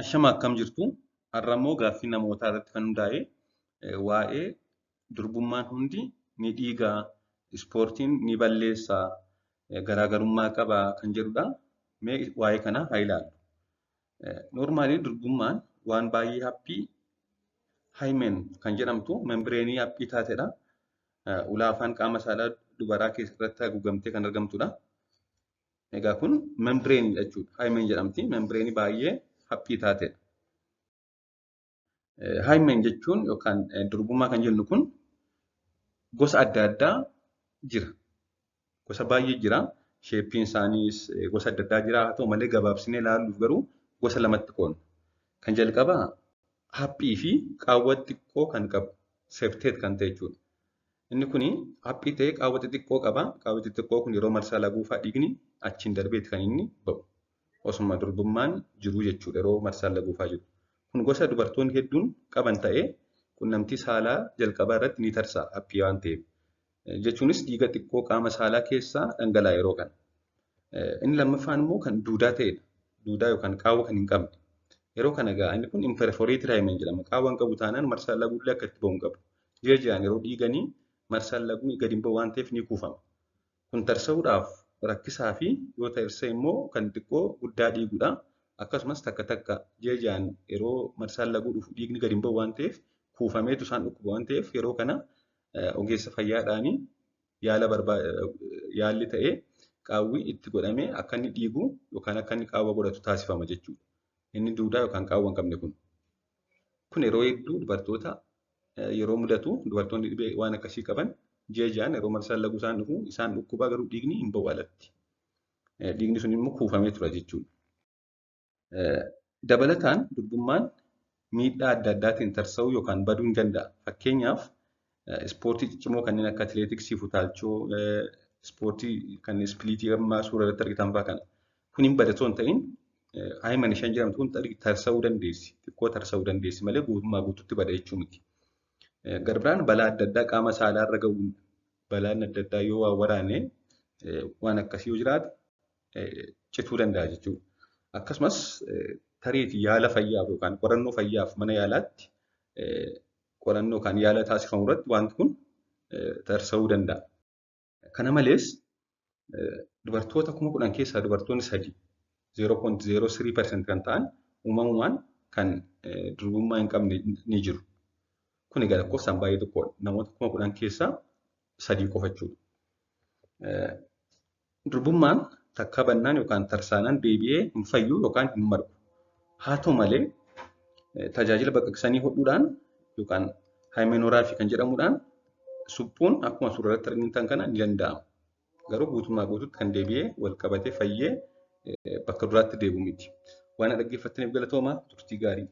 Ashama akkam jirtu har'a immoo gaaffii namootaa irratti kan hundaa'e waa'ee durbummaan hundi ni dhiigaa, ispoortiin ni balleessaa, garaagarummaa qabaa kan jedhudha. Mee waa'ee kanaa haa ilaallu. Noormaalii durbummaan waan baay'ee haphii haayimen kan jedhamtu membireenii haphii taatedha. Ulaafaan qaama saalaa dubaraa keessatti haguugamtee kan argamtudha. Egaa kun membireenii jechuudha. Haayimen jedhamti. Membireenii baay'ee haphii taatedha. Haayimen jechuun yookaan durbummaa kan jennu kun gosa adda addaa jira. Gosa baay'ee jira. Sheeppiin isaaniis gosa adda addaa jira. Haa ta'u malee gabaabsinee ilaalluuf garuu gosa lamatti qoodna. Kan jalqabaa haphii fi qaawwa xiqqoo kan qabu seefteet kan ta'e jechuudha. Inni kuni haphii ta'ee qaawwa xixiqqoo qaba. Qaawwi xixiqqoo kun yeroo marsaa laguufaa dhiigni achiin darbeeti kan inni ba'u. Osuma durbummaan jiru jechuudha yeroo marsaa laguufaa jiru. Kun gosa dubartoonni hedduun qaban ta'ee quunnamtii saalaa jalqabaa irratti ni tarsa'a haphii waan ta'eef. Jechuunis dhiiga xiqqoo qaama saalaa keessaa dhangala'a yeroo kana. Inni lammaffaan immoo kan duudaa ta'edha. Duudaa yookaan qaawwa kan hin qabne. Yeroo kana egaa inni kun imperforeetii haayimen jedhama. Qaawwa hin qabu taanaan marsaan laguullee akka itti ba'u hin qabu. Ji'a yeroo dhiiganii marsaan laguu gadi hin ba'u waan ta'eef ni kuufama. Kun tarsa'uudhaaf rakkisaa fi yoo ta'e immoo kan xiqqoo guddaa dhiigudha. Akkasumas takka ji'a yeroo marsaan laguu dhufu dhiigni gadi hin ba'u waan ta'eef kuufameetu isaan dhukkuba waan ta'eef yeroo kana ogeessa fayyaadhaan yaalli ta'ee qaawwi itti godhamee akka inni dhiigu yookaan akka inni qaawwa godhatu taasifama jechuudha. Inni duudaa yookaan qaawwa hin qabne kun. Kun yeroo hedduu dubartoota yeroo mudatu dubartoonni dhibee waan akkasii qaban ji'a yeroo marsaan laguu isaan dhukkuba garuu dhiigni hin ba'u alatti. Dhiigni sun immoo kuufamee tura jechuudha. Dabalataan durbummaan miidhaa adda addaatiin tarsa'uu yookaan baduu ni danda'a. Fakkeenyaaf ispoortii ciccimoo kanneen akka atileetiksii, futaalchoo, ispoortii kan ispiliitii ammaa suura irratti argitan fa'aa kana. Kun hin badatoo hin ta'in haayimen isheen jedhamtu kun tarsa'uu dandeessi. Xiqqoo tarsa'uu dandeessi malee guutummaa guutuutti bada jechuu miti. Garbiraan balaa adda addaa qaama saalaa irra ga'uun balaan adda addaa yoo waa waraane waan akkasii yoo jiraate cituu danda'a jechuudha. Akkasumas tareetii yaala fayyaaf yookaan qorannoo fayyaaf mana yaalaatti qorannoo kan yaala taasifamu irratti wanti kun tarsa'uu danda'a. Kana malees dubartoota 10,000 keessaa dubartoonni 0.03% kan ta'an uumamumaan kan durbummaa hin qabne ni jiru. Kun egaa lakkoofsaan baay'ee xiqqoodha. Namoota 10,000 keessaa 3 qofa jechuudha. Durbummaan takka bannaan yookaan tarsaanaan deebi'ee hin fayyu yookaan hin margu. Haa ta'u malee tajaajila baqaqsanii hodhuudhaan yookaan haayimenoraafii kan jedhamuudhaan suphuun akkuma suura irratti argitan kana ni danda'ama. Garuu guutummaa guutuutti kan deebi'ee wal qabatee fayyee bakka duraatti deebi'u miti. Waan dhaggeeffattaniif galatoomaa turtii gaarii.